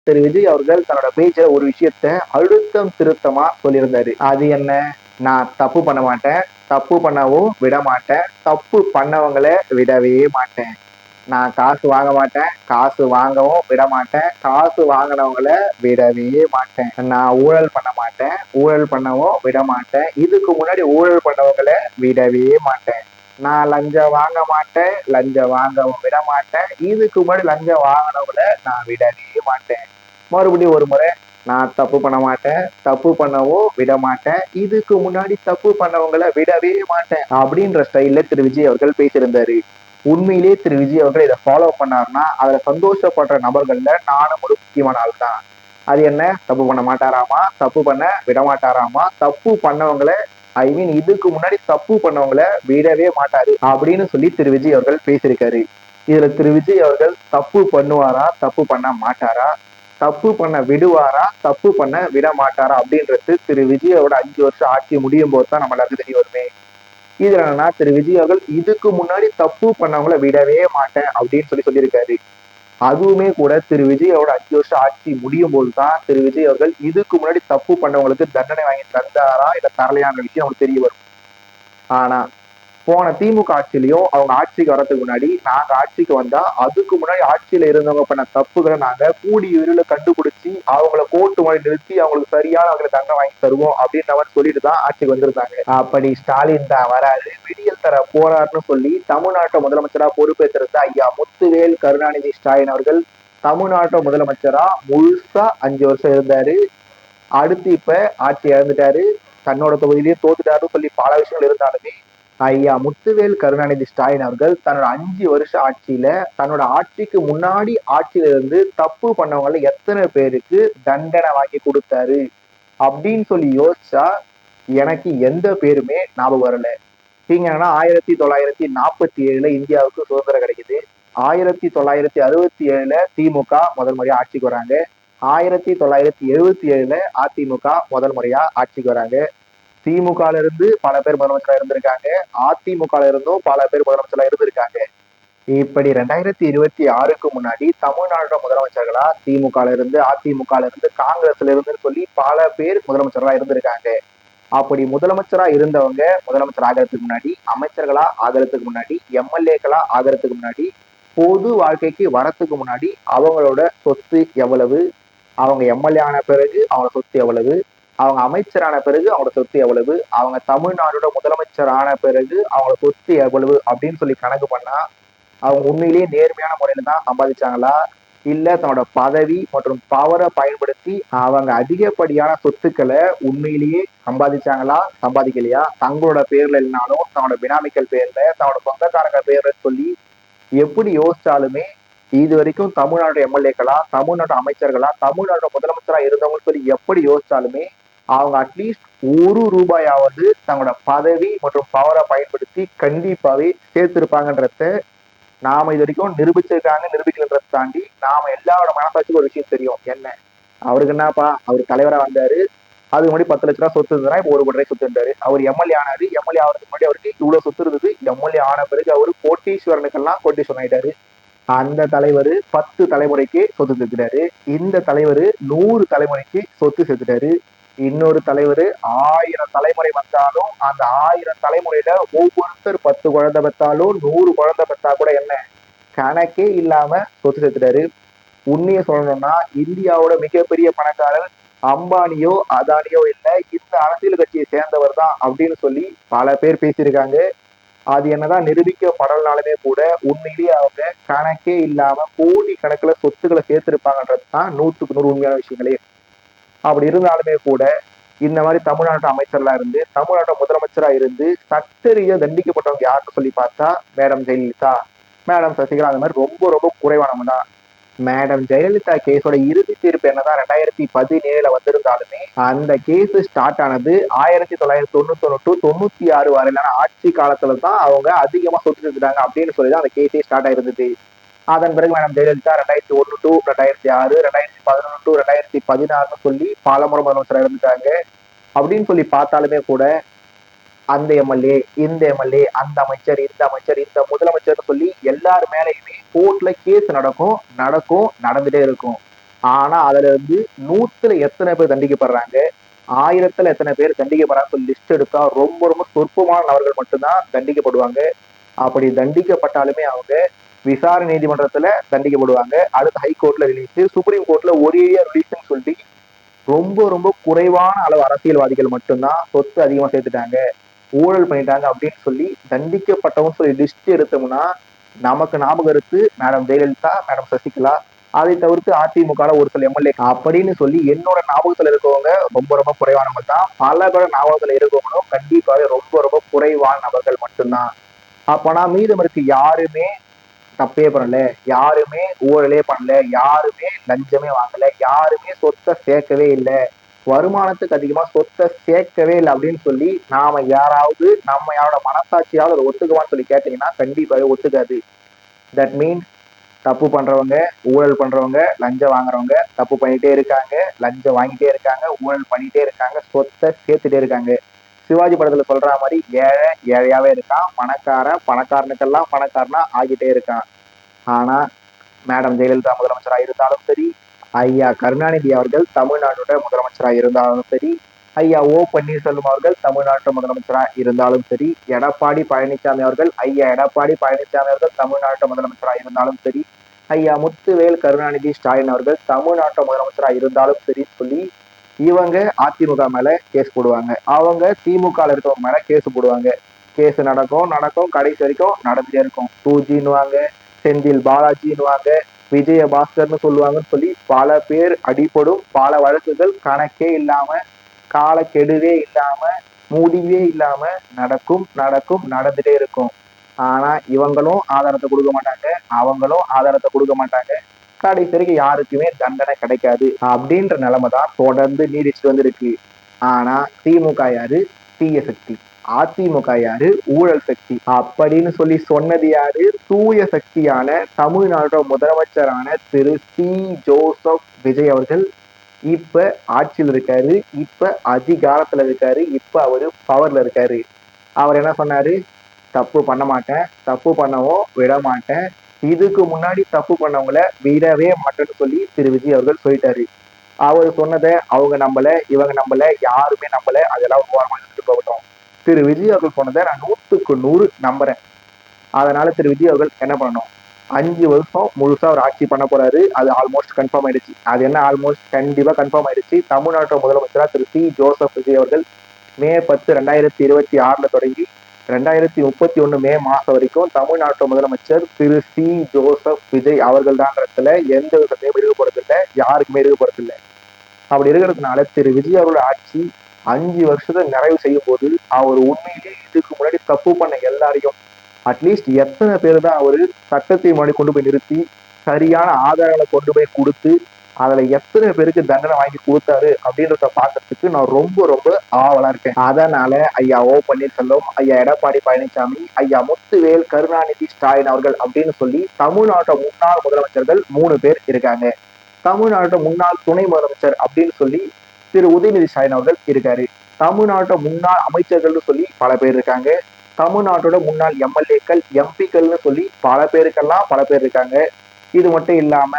திரு விஜய் அவர்கள் தன்னோட பேச்சுல ஒரு விஷயத்த அழுத்தம் திருத்தமா சொல்லியிருந்தாரு. அது என்ன? நான் தப்பு பண்ண மாட்டேன், தப்பு பண்ணவும் விட மாட்டேன், தப்பு பண்ணவங்களை விடவே மாட்டேன். நான் காசு வாங்க மாட்டேன், காசு வாங்கவும் விட மாட்டேன், காசு வாங்கினவங்கள விடவே மாட்டேன். நான் ஊழல் பண்ண மாட்டேன், ஊழல் பண்ணவும் விட மாட்டேன், இதுக்கு முன்னாடி ஊழல் பண்ணவங்கள விடவே மாட்டேன். நான் லஞ்சம் வாங்க மாட்டேன், லஞ்சம் வாங்கவும் விட மாட்டேன், இதுக்கு முன்னாடி லஞ்சம் வாங்கினவங்கள நான் விடவே மாட்டேன். மறுபடியும் ஒரு முறை, நான் தப்பு பண்ண மாட்டேன், தப்பு பண்ணவும் விட மாட்டேன், இதுக்கு முன்னாடி தப்பு பண்ணவங்கள விடவே மாட்டேன் அப்படின்ற ஸ்டைல்ல திரு விஜய் அவர்கள் பேசியிருந்தாரு. உண்மையிலேயே திரு விஜய் அவர்கள் இதை ஃபாலோ பண்ணாருன்னா அதுல சந்தோஷப்படுற நபர்கள்ல நானும் ஒரு முக்கியமான ஆள் தான். அது என்ன? தப்பு பண்ண மாட்டாராமா, தப்பு பண்ண விட மாட்டாராமா, தப்பு பண்ணவங்களை இதுக்கு முன்னாடி தப்பு பண்ணவங்களை விடவே மாட்டாரு அப்படின்னு சொல்லி திரு விஜய் அவர்கள் பேசியிருக்காரு. இதுல திரு விஜய் அவர்கள் தப்பு பண்ணுவாரா, தப்பு பண்ண மாட்டாரா, தப்பு பண்ண விடுவாரா, தப்பு பண்ண விட மாட்டாரா அப்படின்றது திரு விஜயோட 5 வருஷம் ஆட்சி முடியும் போது தான் நம்ம எல்லாருக்கும் தெரிய வருமே. இதுல என்னன்னா, திரு விஜய் அவர்கள் இதுக்கு முன்னாடி தப்பு பண்ணவங்கள விடவே மாட்டேன் அப்படின்னு சொல்லியிருக்காரு. அதுவுமே கூட திரு விஜயோட 5 வருஷம் ஆட்சி முடியும் போதுதான் திரு விஜய் அவர்கள் இதுக்கு முன்னாடி தப்பு பண்ணவங்களுக்கு தண்டனை வாங்கி தந்தாரா இல்ல தரலையான்ற விஷயம் அவங்களுக்கு தெரிய வரும். ஆனா போன திமுக ஆட்சியிலையும் அவங்க ஆட்சிக்கு வர்றதுக்கு முன்னாடி நாங்க ஆட்சிக்கு வந்தா அதுக்கு முன்னாடி ஆட்சியில இருந்தவங்க பண்ண தப்புகளை நாங்க கூடி விரைவில் கண்டுபிடிச்சு அவங்கள கோர்ட்டு முறை நிறுத்தி அவங்களுக்கு சரியான அவங்களை தண்டனை வாங்கி தருவோம் அப்படின்ற மாதிரி சொல்லிட்டு தான் ஆட்சிக்கு வந்திருந்தாங்க. அப்படி ஸ்டாலின் தான் வராரு, விடியல் தர போறாருன்னு சொல்லி தமிழ்நாட்டை முதலமைச்சரா பொறுப்பேற்றிருந்த ஐயா முத்துவேல் கருணாநிதி ஸ்டாலின் அவர்கள் தமிழ்நாட்டை முதலமைச்சரா முழுசா 5 வருஷம் இருந்தாரு. அடுத்து இப்ப ஆட்சி இழந்துட்டாரு, தன்னோட தொகுதியிலேயே தோத்துட்டாருன்னு சொல்லி பல விஷயங்கள் இருந்தாலுமே ஐயா முத்துவேல் கருணாநிதி ஸ்டாலின் அவர்கள் தன்னோட 5 வருஷ ஆட்சியில தன்னோட ஆட்சிக்கு முன்னாடி ஆட்சியில இருந்து தப்பு பண்ணவங்கள எத்தனை பேருக்கு தண்டனை வாங்கி கொடுத்தாரு அப்படின்னு சொல்லி யோசிச்சா எனக்கு எந்த பேருமே ஞாபகம் வரல. நீங்கன்னா 1947 இந்தியாவுக்கு சுதந்திரம் கிடைக்குது. 1967 திமுக முதல் முறையா ஆட்சிக்கு வராங்க. 1977 அதிமுக முதல் முறையா ஆட்சிக்கு வராங்க. திமுக இருந்து பல பேர் முதலமைச்சரா இருந்திருக்காங்க, அதிமுக இருந்தும் பல பேர் முதலமைச்சரா இருந்திருக்காங்க. இப்படி 2026க்கு முன்னாடி தமிழ்நாடு முதலமைச்சர்களா திமுக இருந்து, அதிமுக இருந்து, காங்கிரஸ்ல இருந்து சொல்லி பல பேர் முதலமைச்சர்களா இருந்திருக்காங்க. அப்படி முதலமைச்சரா இருந்தவங்க முதலமைச்சர் ஆகிறதுக்கு முன்னாடி, அமைச்சர்களா ஆகிறதுக்கு முன்னாடி, எம்எல்ஏக்களா ஆகிறதுக்கு முன்னாடி, பொது வாழ்க்கைக்கு வரத்துக்கு முன்னாடி அவங்களோட சொத்து எவ்வளவு, அவங்க எம்எல்ஏ ஆன பிறகு அவங்க சொத்து எவ்வளவு, அவங்க அமைச்சரான பிறகு அவங்களோட சொத்து எவ்வளவு, அவங்க தமிழ்நாடோட முதலமைச்சர் ஆன பிறகு அவங்களோட சொத்து எவ்வளவு அப்படின்னு சொல்லி கணக்கு பண்ணா அவங்க உண்மையிலேயே நேர்மையான முறையில தான் சம்பாதிச்சாங்களா, இல்ல தன்னோட பதவி மற்றும் பவரை பயன்படுத்தி அவங்க அதிகப்படியான சொத்துக்களை உண்மையிலேயே சம்பாதிச்சாங்களா, சம்பாதிக்கலையா, தங்களோட பேர்ல இல்லைனாலும் தன்னோட பினாமிக்கல் பேர்ல, தன்னோட சொந்தக்காரங்க பேர்ல சொல்லி எப்படி யோசிச்சாலுமே இது வரைக்கும் தமிழ்நாடு எம்எல்ஏக்களா, தமிழ்நாடு அமைச்சர்களா, தமிழ்நாடு முதலமைச்சரா இருந்தவங்க சொல்லி எப்படி யோசிச்சாலுமே அவங்க அட்லீஸ்ட் ரூபாயாவது தங்களோட பதவி மற்றும் பவரை பயன்படுத்தி கண்டிப்பாவே சேர்த்திருப்பாங்கன்றத நாம இது வரைக்கும் நிரூபிச்சிருக்காங்க, நிரூபிக்கலன்றதை தாண்டி நாம எல்லாரோட மனசாட்சிக்கு ஒரு விஷயம் தெரியும். என்ன அவருக்கு என்னப்பா, அவர் தலைவரா வந்தாரு, அதுக்கு முன்னாடி 10 லட்ச ரூபாய் சொத்து இருந்தா இப்ப 1 கோடி ரூபாய் சொத்து இருந்தாரு. அவர் எம்எல்ஏ ஆனாரு, எம்எல்ஏ ஆகிறதுக்கு முன்னாடி அவருக்கு இவ்வளவு சொத்து இருந்தது, எம்எல்ஏ ஆன பிறகு அவரு கோட்டீஸ்வரனுக்கெல்லாம் கோட்டீஸ்வரன் ஆயிட்டாரு. அந்த தலைவர் 10 தலைமுறைக்கு சொத்து சேர்த்துட்டாரு, இந்த தலைவர் 100 தலைமுறைக்கு சொத்து சேர்த்துட்டாரு, இன்னொரு தலைவர் 1000 தலைமுறை வந்தாலும் அந்த 1000 தலைமுறையில ஒவ்வொருத்தர் 10 குழந்தை பெற்றாலும் 100 குழந்தை பெற்றா கூட என்ன கணக்கே இல்லாம சொத்து சேர்த்துட்டாரு. உண்மையை சொல்லணும்னா இந்தியாவோட மிகப்பெரிய பணக்காரர் அம்பானியோ அதானியோ இல்ல, இந்த அரசியல் கட்சியை சேர்ந்தவர் தான் அப்படின்னு சொல்லி பல பேர் பேசியிருக்காங்க. அது என்னதான் நிரூபிக்கப்படலனாலுமே கூட உண்மையிலேயே அவங்க கணக்கே இல்லாம கோடி கணக்குல சொத்துக்களை சேர்த்திருப்பாங்கன்றது தான் 100க்கு 100 உண்மையான விஷயங்களே. அப்படி இருந்தாலுமே கூட இந்த மாதிரி தமிழ்நாட்டு அமைச்சர்லாம் இருந்து, தமிழ்நாட்டு முதலமைச்சரா இருந்து சட்ட ரீதியா தண்டிக்கப்பட்டவங்க யாருன்னு சொல்லி பார்த்தா மேடம் ஜெயலலிதா, மேடம் சசிகலா, அந்த மாதிரி ரொம்ப ரொம்ப குறைவானவங்க தான். மேடம் ஜெயலலிதா கேஸோட இறுதி தீர்ப்பு என்னதான் 2017 வந்திருந்தாலுமே அந்த கேஸ் ஸ்டார்ட் ஆனது 1991 டு 96 வரையிலான ஆட்சி காலத்துல தான் அவங்க அதிகமா சொத்து சேர்த்துட்டாங்க அப்படின்னு சொல்லிதான் அந்த கேஸே ஸ்டார்ட் ஆயிருந்தது. அதன் பிறகு மேடம் ஜெயலலிதா 2001 டு 2006, 2011 டு 2016 சொல்லி பல முறை முதலமைச்சராக இருந்துட்டாங்க. அப்படின்னு சொல்லி பார்த்தாலுமே கூட அந்த எம்எல்ஏ, இந்த எம்எல்ஏ, அந்த அமைச்சர், இந்த அமைச்சர், இந்த முதலமைச்சர் சொல்லி எல்லாரு மேலேயுமே கோர்ட்ல கேஸ் நடக்கும், நடந்துட்டே இருக்கும். ஆனா அதுல இருந்து 100ல எத்தனை பேர் தண்டிக்கப்படுறாங்க, 1000த்துல எத்தனை பேர் தண்டிக்கப்படுறாங்கன்னு சொல்லி லிஸ்ட் எடுத்தா ரொம்ப ரொம்ப சொற்பமான நபர்கள் மட்டும்தான் தண்டிக்கப்படுவாங்க. அப்படி தண்டிக்கப்பட்டாலுமே அவங்க விசாரணை நீதிமன்றத்துல தண்டிக்கப்படுவாங்க. அடுத்து ஹைகோர்ட்ல ரிலீஸ், சுப்ரீம் கோர்ட்ல ஒரே ரிலீஸ்ன்னு சொல்லி ரொம்ப ரொம்ப குறைவான அளவு அரசியல்வாதிகள் மட்டும்தான் சொத்து அதிகமா சேர்த்துட்டாங்க, ஊழல் பண்ணிட்டாங்க அப்படின்னு சொல்லி தண்டிக்கப்பட்டவங்க சொல்லி லிஸ்ட் எடுத்தோம்னா நமக்கு ஞாபகம் இருக்கு மேடம் ஜெயலலிதா, மேடம் சசிகலா. அதை தவிர்த்து அதிமுக ஒரு சில எம்எல்ஏ அப்படின்னு சொல்லி என்னோட ஞாபகத்துல இருக்கவங்க ரொம்ப ரொம்ப குறைவானவங்க தான். பல பேர் ஞாபகத்துல இருக்கவங்களும் கண்டிப்பாக ரொம்ப ரொம்ப குறைவான நபர்கள் மட்டும்தான். அப்பனா மீதம் இருக்கு யாருமே தப்பே பண்ணல, யாருமே ஊழலே பண்ணல, யாருமே லஞ்சமே வாங்கல, யாருமே சொத்தை சேர்க்கவே இல்லை, வருமானத்துக்கு அதிகமா சொத்தை சேர்க்கவே இல்லை அப்படின்னு சொல்லி நாம யாராவது நம்ம யாரோட மனசாட்சியாவது அதை ஒத்துக்குவான்னு சொல்லி கேட்டீங்கன்னா கண்டிப்பாக ஒத்துக்காது. தட் மீன்ஸ் தப்பு பண்றவங்க, ஊழல் பண்றவங்க, லஞ்சம் வாங்குறவங்க தப்பு பண்ணிட்டே இருக்காங்க, லஞ்சம் வாங்கிட்டே இருக்காங்க, ஊழல் பண்ணிட்டே இருக்காங்க, சொத்தை சேர்த்துட்டே இருக்காங்க. சிவாஜி படத்துல சொல்ற மாதிரி ஏழை ஏழையாவே இருக்கான், பணக்காரன் பணக்காரனுக்கெல்லாம் பணக்காரனா ஆகிட்டே இருக்கான். ஆனா மேடம் ஜெயலலிதா முதலமைச்சராக இருந்தாலும் சரி, ஐயா கருணாநிதி அவர்கள் தமிழ்நாட்டோட முதலமைச்சராக இருந்தாலும் சரி, ஐயா ஓ பன்னீர்செல்வம் அவர்கள் தமிழ்நாட்டு முதலமைச்சராக இருந்தாலும் சரி, எடப்பாடி பழனிசாமி அவர்கள் ஐயா எடப்பாடி பழனிசாமி அவர்கள் தமிழ்நாட்டு முதலமைச்சராக இருந்தாலும் சரி, ஐயா முத்துவேல் கருணாநிதி ஸ்டாலின் அவர்கள் தமிழ்நாட்டு முதலமைச்சராக இருந்தாலும் சரி சொல்லி இவங்க அதிமுக மேல கேஸ் போடுவாங்க, அவங்க திமுக இருக்கவங்க மேல கேஸ் போடுவாங்க. கேஸ் நடக்கும் நடக்கும் கடைசி வரைக்கும் நடந்துட்டே இருக்கும். 2Gன்னுவாங்க, செந்தில் பாலாஜின்னுவாங்க, விஜயபாஸ்கர்னு சொல்லுவாங்கன்னு சொல்லி பல பேர் அடிபடும், பல வழக்குகள் கணக்கே இல்லாம, காலக்கெடுவே இல்லாம, முடிவே இல்லாம நடக்கும் நடக்கும் நடந்துட்டே இருக்கும். ஆனா இவங்களும் ஆதாரத்தை கொடுக்க மாட்டாங்க, அவங்களும் ஆதாரத்தை கொடுக்க மாட்டாங்க, கடைசி வரைக்கும் யாருக்குமே தண்டனை கிடைக்காது அப்படின்ற நிலைமை தான் தொடர்ந்து நீடிச்சுட்டு வந்திருக்கு. ஆனா திமுக யாரு? தீய சக்தி. அதிமுக யாரு? ஊழல் சக்தி அப்படின்னு சொல்லி சொன்னது யாரு? தூய சக்தியான தமிழ்நாட்டோட முதலமைச்சரான திரு சி ஜோசப் விஜய் அவர்கள் இப்ப ஆட்சியில் இருக்காரு, இப்ப அதிகாரத்துல இருக்காரு, இப்ப அவரு பவர்ல இருக்காரு. அவர் என்ன சொன்னாரு? தப்பு பண்ண மாட்டேன், தப்பு பண்ணவும் விட மாட்டேன், இதுக்கு முன்னாடி தப்பு பண்ணவங்கள விடவே மாட்டேன்னு சொல்லி திரு விஜய் அவர்கள் சொல்லிட்டாரு. அவர் சொன்னதை அவங்க நம்பல, இவங்க நம்பல, யாருமே நம்பல, அதெல்லாம் ஓரமா எடுத்துட்டு போகட்டும். திரு விஜய் அவர்கள் சொன்னதை நான் 100க்கு 100 நம்புறேன். அதனால திரு விஜய் அவர்கள் என்ன பண்ணணும்? 5 வருஷம் முழுசா அவர் ஆட்சி பண்ண போறாரு. அது ஆல்மோஸ்ட் கன்ஃபார்ம் ஆயிடுச்சு. அது என்ன ஆல்மோஸ்ட் கண்டிப்பா கன்ஃபார்ம் ஆயிடுச்சு. தமிழ்நாட்டோட முதலமைச்சரா திரு சி ஜோசப் விஜய் அவர்கள் மே 10 2026 தொடங்கி 2031 மே மாசம் வரைக்கும் தமிழ்நாட்டு முதலமைச்சர் திரு சி ஜோசப் விஜய் அவர்கள் தான்றதுல எந்த விதத்தையும் இருக்க போறது இல்லை, யாருக்குமே இருக்க போறது இல்லை. அப்படி இருக்கிறதுனால திரு விஜய் அவரோட ஆட்சி 5 வருஷத்தை நிறைவு செய்யும் போது அவர் உண்மையிலேயே இதுக்கு முன்னாடி தப்பு பண்ண எல்லாரையும் அட்லீஸ்ட் எத்தனை பேர் தான் அவரு சட்டத்தை முன்னாடி கொண்டு போய் நிறுத்தி சரியான ஆதாரங்களை கொண்டு போய் கொடுத்து அதுல எத்தனை பேருக்கு தண்டனை வாங்கி கொடுத்தாரு அப்படின்றத பாக்குறதுக்கு நான் ரொம்ப ரொம்ப ஆவலா இருக்கேன். அதனால ஐயா ஓ பன்னீர்செல்வம், ஐயா எடப்பாடி பழனிசாமி, ஐயா முத்துவேல் கருணாநிதி ஸ்டாலின் அவர்கள் அப்படின்னு சொல்லி தமிழ்நாட்டோட முன்னாள் முதலமைச்சர்கள் 3 பேர் இருக்காங்க. தமிழ்நாட்டோட முன்னாள் துணை முதலமைச்சர் அப்படின்னு சொல்லி திரு உதயநிதி ஸ்டாலின் அவர்கள் இருக்காரு. தமிழ்நாட்டோட முன்னாள் அமைச்சர்கள்னு சொல்லி பல பேர் இருக்காங்க. தமிழ்நாட்டோட முன்னாள் எம்எல்ஏக்கள் எம்பிக்கள்னு சொல்லி பல பேருக்கெல்லாம் பல பேர் இருக்காங்க. இது மட்டும் இல்லாம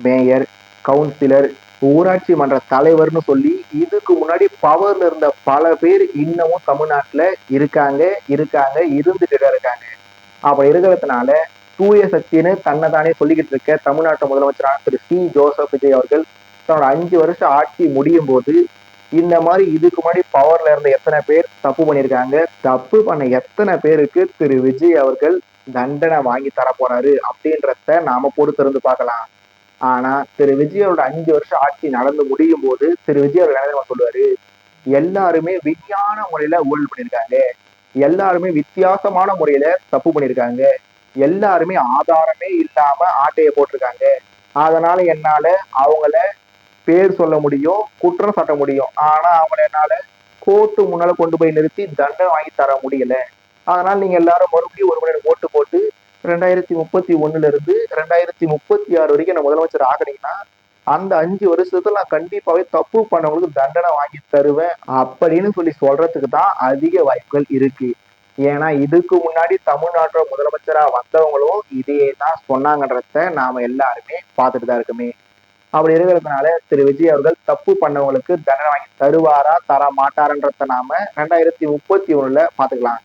மேயர், கவுன்சிலர், ஊராட்சி மன்ற தலைவர்னு சொல்லி இதுக்கு முன்னாடி பவர்ல இருந்த பல பேர் இன்னமும் தமிழ்நாட்டுல இருக்காங்க இருக்காங்க இருந்துட்டு இருக்காங்க. அப்ப இருக்கிறதுனால தூய சக்தின்னு தன்னைத்தானே சொல்லிக்கிட்டு இருக்க தமிழ்நாட்டு முதலமைச்சரான திரு சி ஜோசப் விஜய் அவர்கள் தன்னோட 5 வருஷம் ஆட்சி முடியும் போது இந்த மாதிரி இதுக்கு முன்னாடி பவர்ல இருந்த எத்தனை பேர் தப்பு பண்ணியிருக்காங்க, தப்பு பண்ண எத்தனை பேருக்கு திரு விஜய் அவர்கள் தண்டனை வாங்கி தர போறாரு அப்படின்றத நாம பொறுத்திருந்து பார்க்கலாம். ஆனா திரு விஜயோட 5 வருஷம் ஆட்சி நடந்து முடியும் போது திரு விஜய் அவர் என்ன சொல்லுவாரு? எல்லாருமே விஞ்ஞான முறையில ஊழல் பண்ணியிருக்காங்க, எல்லாருமே வித்தியாசமான முறையில தப்பு பண்ணியிருக்காங்க, எல்லாருமே ஆதாரமே இல்லாம ஆட்டைய போட்டிருக்காங்க, அதனால என்னால அவங்கள பேர் சொல்ல முடியும், குற்றம் சாட்ட முடியும், ஆனா அவங்கள என்னால கோர்ட்டு முன்னால கொண்டு போய் நிறுத்தி தண்டனை வாங்கி தர முடியல. அதனால நீங்க எல்லாரும் மறுபடியும் ஒரு முறை ஓட்டு போட்டு 2031 இருந்து 2036 வரைக்கும் என்ன முதலமைச்சர் ஆகுனீங்கன்னா அந்த 5 வருஷத்துல நான் கண்டிப்பாவே தப்பு பண்ணவங்களுக்கு தண்டனை வாங்கி தருவேன் அப்படின்னு சொல்லி சொல்றதுக்கு தான் அதிக வாய்ப்புகள் இருக்கு. ஏன்னா இதுக்கு முன்னாடி தமிழ்நாட்டோட முதலமைச்சரா வந்தவங்களும் இதே தான் சொன்னாங்கன்றத நாம எல்லாருமே பார்த்துட்டு தான் இருக்குமே. அப்படி இருக்கிறதுனால திரு விஜய் அவர்கள் தப்பு பண்ணவங்களுக்கு தண்டனை வாங்கி தருவாரா தர மாட்டாரன்றத நாம 2031ல பாத்துக்கலாம்.